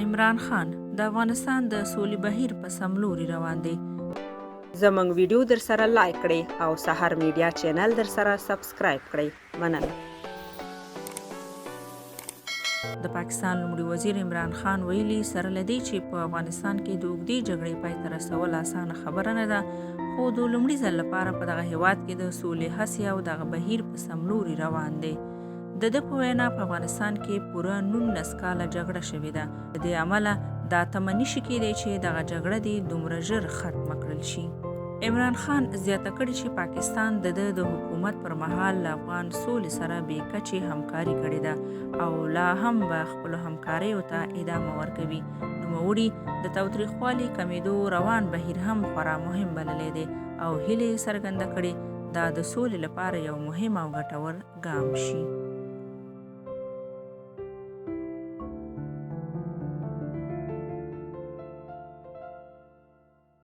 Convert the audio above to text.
عمران خان د افغانستان د سولې بهیر په سملوري روان دی. زموږ ویډیو در سره لایک کړئ او سحر میډیا چینل در سره سبسکرایب کړئ. مننه. د پاکستان لومړي وزیر عمران خان ویلي سره له دې چې په افغانستان کې د اوږدې جګړې پای ته رسول اسانه خبره نه ده، خو د لومړي ځل لپاره په دغه هیواد کې د سولې هڅې او دغه بهیر په سملوري روان دی. د ده په وینا په افغانستان کې پوره 19 کاله جګړه شوې ده. د دې امله دا تمه نشي کېدی چې دغه جګړه دې دومره ژر ختمه کړل شي. عمران خان زیاته کړې چې پاکستان د حکومت پر مهال له افغان سولې سره بې کچې همکاري کړې ده او لا هم به خپلو همکاریو ته ادامه ورکوي. نوموړي د تاوتریخوالي کمېدو روان بهیر هم خورا مهم بللی دی او هیلې څرګنده کړې دا د سولې لپاره یو مهم او ګټور ګام شي.